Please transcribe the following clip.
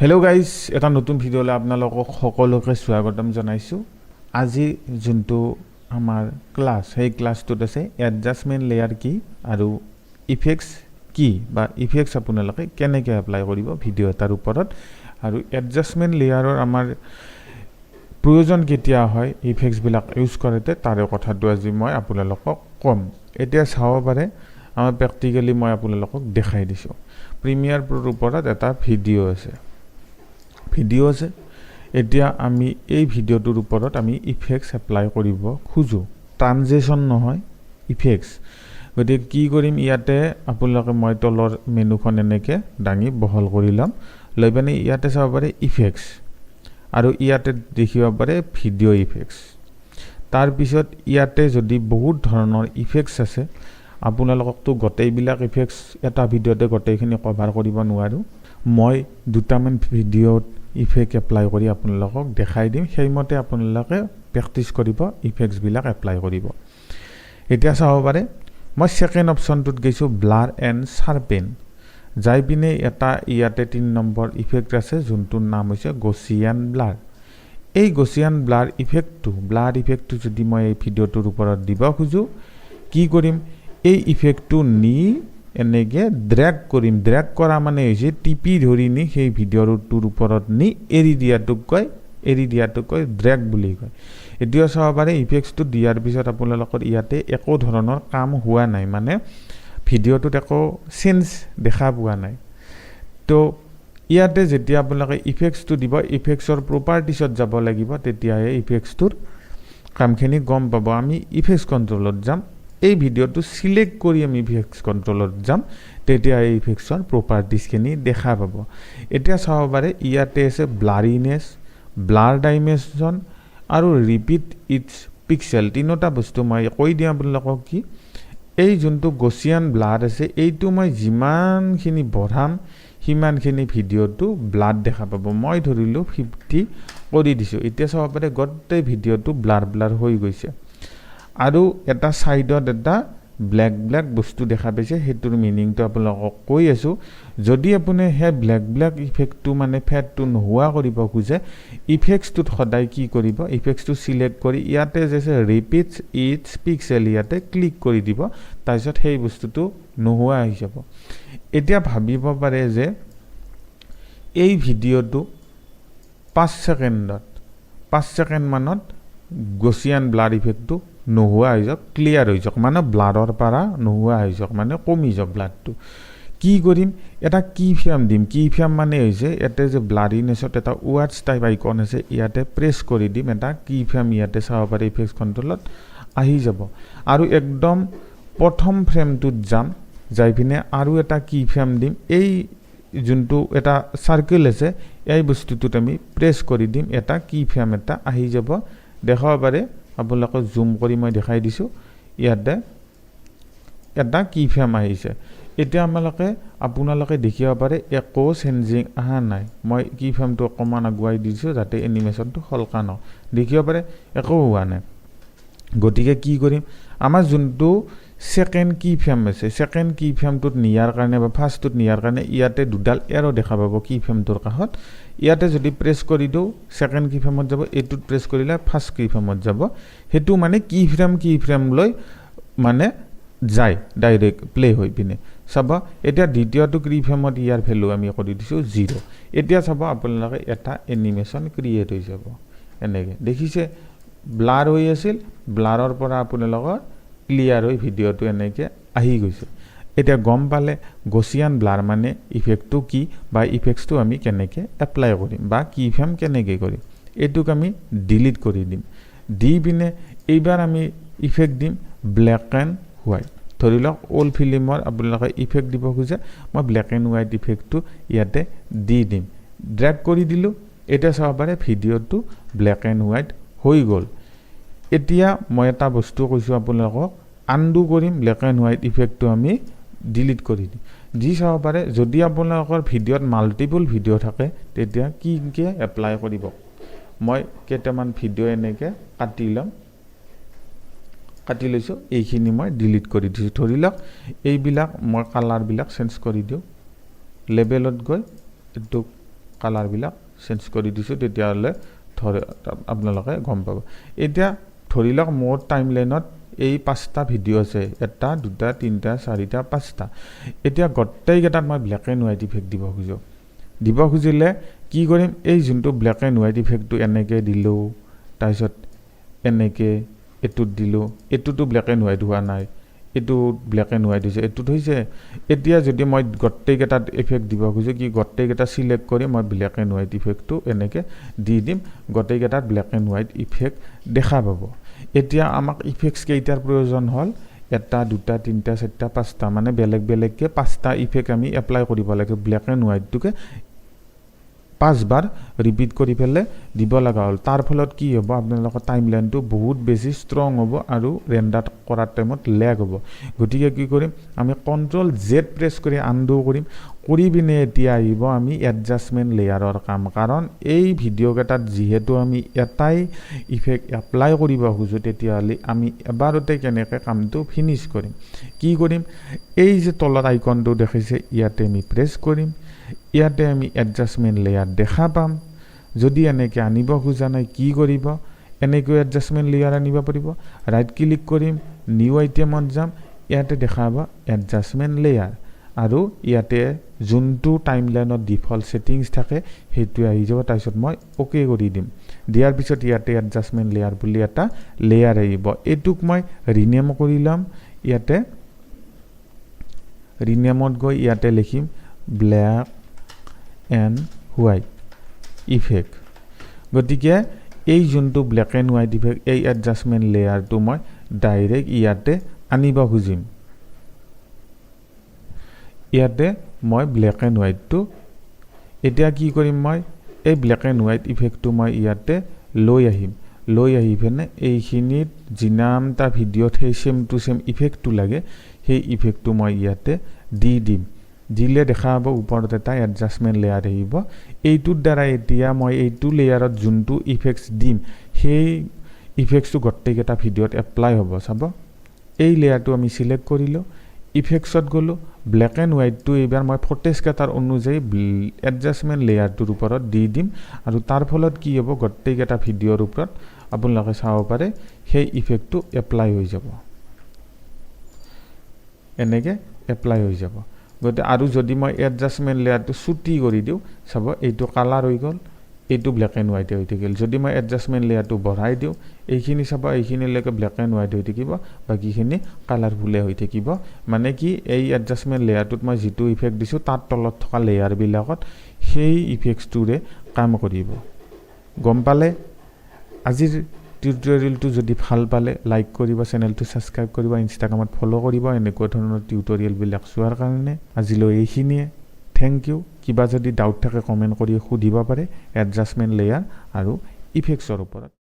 Hello guys, এটা নতুন ভিডিওলৈ আপোনালোকক সকলোকে স্বাগতম জনাইছো। আজি যোনটো আমাৰ ক্লাছ সেই ক্লাছটোত আছে এডজাষ্টমেন্ট লেয়াৰ কি আৰু ইফেক্টস কি বা ইফেক্টস আপোনালোকে কেনেকৈ এপ্লাই কৰিব ভিডিও এটাৰ ওপৰত আৰু এডজাষ্টমেন্ট লেয়াৰৰ আমাৰ প্ৰয়োজন কেতিয়া হয় ইফেক্টস বিলাক ইউজ কৰোঁতে তাৰে কথাটো আজি মই আপোনালোকক কম। এতিয়া চাব পাৰে আমাৰ প্ৰ্যাকটিক্যালি মই আপোনালোকক দেখাই দিছো। প্ৰিমিয়াৰ প্ৰোৰ ওপৰত এটা ভিডিও আছে। এতিয়া আমি এই ভিডিওটোৰ ওপৰত আমি ইফেক্টস এপ্লাই কৰিব খুজো। ট্ৰানজিশন নহয় ইফেক্টস। গতিকে কি কৰিম ইয়াতে আপোনালোকে মই তলৰ মেনুখন এনেকে দাঙি বহল কৰি লম। লৈ পানি ইয়াতে চাব পাৰে ইফেক্টস আৰু ইয়াতে দেখিব পাৰে ভিডিও ইফেক্টস। তাৰ পিছত ইয়াতে যদি বহুত ধৰণৰ ইফেক্টস আছে আপোনালোককটো গোটেইবিলাক ইফেক্টস এটা ভিডিওতে গোটেইখিনি কভাৰ কৰিব নোৱাৰো। মই দুটামান ভিডিওত ইফেক্ট এপ্লাই কৰি আপোনালোকক দেখাই দিম। সেইমতে আপোনালোকে প্ৰেক্টিস কৰিব ইফেক্টস বিলাক এপ্লাই কৰিব। এতিয়া চাব পাৰে মই সেকেন্ড অপচনটোত গৈছো ব্লাৰ এণ্ড শাৰ্পেন। যাই পিনে এটা ইয়াতে 3 নম্বৰ ইফেক্ট আছে যোনটোৰ নাম হৈছে গচিয়ান ব্লাৰ। এই গচিয়ান ব্লাৰ ইফেক্টটো যদি মই এই ভিডিওটোৰ ওপৰত দিব খুজো কি কৰিম এই ইফেক্টটো নি এনেকে ড্ৰেগ কৰিম। ড্ৰেগ কৰা মানে হৈছে টিপি ধৰি নি সেই ভিডিওটোৰ ওপৰত নি এৰি দিয়াটোক কয় ড্ৰেগ বুলি কয়। এতিয়া চাব পাৰে ইফেক্টটো দিয়াৰ পিছত আপোনালোকৰ ইয়াতে একো ধৰণৰ কাম হোৱা নাই, মানে ভিডিওটোত একো চেঞ্জ দেখা পোৱা নাই। তো ইয়াতে যেতিয়া আপোনালোকে ইফেক্টটো দিব ইফেক্টছৰ প্ৰপাৰ্টিছত যাব লাগিব, তেতিয়াহে ইফেক্টছটোৰ কামখিনি গম পাব। আমি ইফেক্টছ কন্ট্ৰলত যাম। এই ভিডিওটো সিলেক্ট কৰি আমি ইফেক্টছ কন্ট্ৰলত যাম, তেতিয়া এই ইফেক্টছৰ প্ৰপাৰ্টিজখিনি দেখা পাব। এতিয়া চাব পাৰে ইয়াতে আছে ব্লাৰিনেছ, ব্লাৰ ডাইমেনশ্যন আৰু ৰিপিট ইটছ পিক্সেল। তিনিটা বস্তু মই কৈ দিম আপোনালোকক কি এই যোনটো গচিয়ান ব্লাৰ আছে এইটো মই যিমানখিনি বঢ়াম সিমানখিনি ভিডিওটো ব্লাৰ দেখা পাব। মই ধৰিলো 50 কৰি দিছো। এতিয়া চাব পাৰে গোটেই ভিডিওটো ব্লাৰ হৈ গৈছে আৰু এটা সাইডত এটা ব্ল্যাক বস্তু দেখা পাইছে। হেতুৰ মিনিংটো আপোনালোকক কৈ আছো। যদি আপুনি হে ব্ল্যাক ইফেক্টটো মানে ফেডটো নোহোৱা কৰিব খুজে ইফেক্টছটোত সদায় কি কৰিব ইফেক্টছটো সিলেক্ট কৰি ইয়াতে যে ৰিপিটছ ইটছ পিক্সেল ইয়াতে ক্লিক কৰি দিব, তাৰপিছত সেই বস্তুটো নোহোৱা হৈ যাব। এতিয়া ভাবিব পাৰে যে এই ভিডিওটো 5 সেকেন্ড মানত গচিয়ান ব্লাৰ ইফেক্টটো নোহোৱা হৈ যাওক, ক্লিয়াৰ হৈ যাওক, মানে ব্লাৰৰ পৰা নোহোৱা হৈ যাওক, মানে কমি যাওক ব্লাৰটো। কি কৰিম এটা কি ফ্ৰেম দিম। কি ফ্ৰেম মানে হৈছে ইয়াতে যে ব্লাৰিনেছত এটা ৱাৰ্ডছ টাইপ আইকন আছে ইয়াতে প্ৰেছ কৰি দিম। এটা কি ফ্ৰেম ইয়াতে চাব পাৰে ইফেক্টছ কন্ট্ৰলত আহি যাব আৰু একদম প্ৰথম ফ্ৰেমটোত যাই পিনে আৰু এটা কি ফ্ৰেম দিম। এই যোনটো এটা সাৰ্কেল আছে এই বস্তুটোত আমি প্ৰেছ কৰি দিম, এটা কি ফ্ৰেম এটা আহি যাব। দেখাব পাৰে আপোনালোকে জুম কৰি মই দেখাই দিছো ইয়াতে এটা কি ফ্ৰেম আহিছে। এতিয়া আপোনালোকে দেখিব পাৰে একো চেঞ্জিং আহা নাই। মই কি ফ্ৰেমটো অকমান আগুৱাই দিছো যাতে এনিমেশনটো হলকা ন দেখিব পাৰে একো হোৱা নাই। গতিকে কি কৰিম আমাৰ যোনটো সেকেন্ড কি ফ্ৰেম আছে সেকেন্ড কি ফ্ৰেমটোত নিয়াৰ কাৰণে বা ফাৰ্ষ্টটোত নিয়াৰ কাৰণে ইয়াতে দুডাল এৰো দেখা পাব কি ফ্ৰেমটোৰ কাষত। ইয়াতে যদি প্ৰেছ কৰি দিও সেকেন্ড কি ফ্ৰেমত যাব, এইটোত প্ৰেছ কৰিলে ফাৰ্ষ্ট কি ফ্ৰেমত যাব। হেতু মানে কি ফ্ৰেম লৈ মানে যায় ডাইৰেক্ট প্লে হৈ পিনে চাবা। এতিয়া দ্বিতীয়টো কি ফ্ৰেমত ইয়াৰ ভ্যালু আমি কৰি দিছো 0। এতিয়া চাবা আপোনালোকে এটা এনিমেশন ক্ৰিয়েট হৈ যাব। এনেকে দেখিছে ব্লাৰ হৈ আছিল, ব্লাৰৰ পৰা আপোনালোকৰ ক্লিয়াৰ হৈ ভিডিওটো এনেকে আহি গৈছে। এতিয়া গম পালে গচিয়ান ব্লাৰ মানে ইফেক্টটো কি বা ইফেক্টছটো আমি কেনেকে এপ্লাই কৰিম বা কি ফ্ৰেম কেনেকে কৰিম। এইটোক আমি ডিলিট কৰি দিম। দি পিনে এইবাৰ আমি ইফেক্ট দিম ব্ল্যাক এণ্ড হোৱাইট। ধৰি লওক অল ফিল্মৰ আপোনালোকে ইফেক্ট দিব খুজে, মই ব্ল্যাক এণ্ড হোৱাইট ইফেক্টটো ইয়াতে দি দিম। ড্ৰেগ কৰি দিলো। এতিয়া চাব পাৰে ভিডিওটো ব্ল্যাক এণ্ড হোৱাইট হৈ গ'ল। এতিয়া মই এটা বস্তু কৈছো আপোনালোকক আনডু কৰিম, ব্ল্যাক এণ্ড হোৱাইট ইফেক্টটো আমি ডিলিট কৰি দিম। যি চাব পাৰে যদি আপোনালোকৰ ভিডিওত মাল্টিপল ভিডিও থাকে তেতিয়া কি এপ্লাই কৰিব। মই কেইটামান ভিডিও এনেকে কাটি লৈছো, এইখিনি মই ডিলিট কৰি দিছো। ধৰি লওক এইবিলাক মই কালাৰ বিলাক চেঞ্জ কৰি দিও, লেবেলত গৈ এইটো কালাৰবিলাক চেঞ্জ কৰি দিছোঁ তেতিয়াহ'লে আপোনালোকে গম পাব এতিয়া ধৰি লওক মোৰ টাইমলাইনত এই 5টা ভিডিঅ' আছে 1 2 3 4 5টা এতিয়া গোটেইকেইটাত মই ব্লেক এণ্ড হোৱাইট ইফেক্ট দিব খুজিলে কি কৰিম এই যোনটো ব্লেক এণ্ড হোৱাইট ইফেক্টটো এনেকৈ দিলোঁ তাৰপিছত এনেকৈ এটুত দিলোঁ এটুতো ব্লেক এণ্ড হোৱাইট হোৱা নাই এটু ব্লেক এণ্ড হোৱাইট হৈছে এটুত হৈছে এতিয়া যদি মই গোটেইকেইটাত ইফেক্ট দিব খুজোঁ কি গোটেইকেইটা সিলেক্ট কৰি মই ব্লেক এণ্ড হোৱাইট ইফেক্টটো এনেকৈ দি দিম গোটেইকেইটাত ব্লেক এণ্ড হোৱাইট ইফেক্ট দেখা পাব এতিয়া আমাক ইফেক্টছ কেইটাৰ প্ৰয়োজন হ'ল 1 2 3 4 5টা মানে বেলেগ বেলেগকৈ 5টা ইফেক্ট আমি এপ্লাই কৰিব লাগে ব্লেক এণ্ড হোৱাইটটোকে 5 বাৰ ৰিপিট কৰি ফেলে দিব লগা হ'ল তাৰ ফলত কি হ'ব আপোনালোকৰ টাইমলাইনটো বহুত বেছি ষ্ট্ৰং হ'ব আৰু ৰেন্ডাৰ কৰাৰ টাইমত লেগ হ'ব গতিকে কি কৰিম আমি কন্ট্ৰল জেড প্ৰেছ কৰি আনডু কৰিম কৰি পিনে এতিয়া আহিব আমি এডজাষ্টমেণ্ট লেয়াৰৰ কাম কাৰণ এই ভিডিঅ' কেইটাত যিহেতু আমি এটাই ইফেক্ট এপ্লাই কৰিব খুজোঁ তেতিয়াহ'লে আমি এবাৰতে কেনেকৈ কামটো ফিনিছ কৰিম কি কৰিম এই যে তলত আইকনটো দেখিছে ইয়াতে আমি প্ৰেছ কৰিম ইয়াতে আমি এডজাষ্টমেণ্ট লেয়াৰ দেখা পাম যদি এনেকৈ আনিব খোজা নাই কি কৰিব এনেকৈ এডজাষ্টমেণ্ট লেয়াৰ আনিব পাৰিব ৰাইট ক্লিক কৰিম নিউ আইটেমত যাম ইয়াতে দেখাব এডজাষ্টমেণ্ট লেয়াৰ আৰু ইয়াতে যোনটো টাইমলাইনত ডিফল্ট সেটিংছ থাকে সেইটোৱে আহি যাব তাৰপিছত মই ওকে কৰি দিম দিয়াৰ পিছত ইয়াতে এডজাষ্টমেণ্ট লেয়াৰ বুলি এটা লেয়াৰ আহিব এইটোক মই ৰিনেম কৰি ল'ম ইয়াতে ৰিনেমত গৈ ইয়াতে লিখিম ব্লেক এণ্ড হোৱাইট ইফেক্ট গতিকে এই যোনটো ব্লেক এণ্ড হোৱাইট ইফেক্ট এই এডজাষ্টমেণ্ট লেয়াৰটো মই ডাইৰেক্ট ইয়াতে আনিব খুজিম ইয়াতে মই ব্লেক এণ্ড হোৱাইটটো এতিয়া কি কৰিম মই এই ব্লেক এণ্ড হোৱাইট ইফেক্টটো মই ইয়াতে লৈ আহি পিনে এইখিনিত যিনামটা ভিডিঅ'ত সেই চেম টু চেম ইফেক্টটো লাগে সেই ইফেক্টটো মই ইয়াতে দি দিম দিলে দেখা পাব ওপৰত এটা এডজাষ্টমেণ্ট লেয়াৰ আহিব এইটোৰ দ্বাৰা এতিয়া মই এইটো লেয়াৰত যোনটো ইফেক্টছ দিম সেই ইফেক্টছটো গোটেইকেইটা ভিডিঅ'ত এপ্লাই হ'ব চাব এই লেয়াৰটো আমি সিলেক্ট কৰিলোঁ ইফেক্টছত গ'লোঁ ব্লেক এণ্ড হোৱাইটটো এইবাৰ মই ফটেজ কেটাৰ অনুযায়ী এডজাষ্টমেণ্ট লেয়াৰটোৰ ওপৰত দি দিম আৰু তাৰ ফলত কি হ'ব গোটেইকেইটা ভিডিঅ'ৰ ওপৰত আপোনালোকে চাব পাৰে সেই ইফেক্টটো এপ্লাই হৈ যাব এনেকৈ এপ্লাই হৈ যাব গতিকে আৰু যদি মই এডজাষ্টমেণ্ট লেয়াৰটো ছুটি কৰি দিওঁ চাব এইটো কালাৰ হৈ গ'ল এইটো ব্লেক এণ্ড হোৱাইট হৈ থাকিল যদি মই এডজাষ্টমেণ্ট লেয়াৰটো বঢ়াই দিওঁ এইখিনি চাব এইখিনিলৈকে ব্লেক এণ্ড হোৱাইট হৈ থাকিব বাকীখিনি কালাৰফুলে হৈ থাকিব মানে কি এই এডজাষ্টমেণ্ট লেয়াৰটোত মই যিটো ইফেক্ট দিছোঁ তাৰ তলত থকা লেয়াৰবিলাকত সেই ইফেক্টছটোৰে কাম কৰিব গম পালে আজিৰ টিউটৰিয়েলটো যদি ভাল পালে লাইক কৰিব চেনেলটো ছাবস্ক্ৰাইব কৰিব ইনষ্টাগ্ৰামত ফ'ল' কৰিব এনেকুৱা ধৰণৰ টিউটৰিয়েলবিলাক চোৱাৰ কাৰণে আজিলৈ এইখিনিয়ে থেংক ইউ কিবা যদি ডাউট থাকে কমেণ্ট কৰি সুধিব পাৰে এডজাষ্টমেণ্ট লেয়াৰ আৰু ইফেক্টছৰ ওপৰত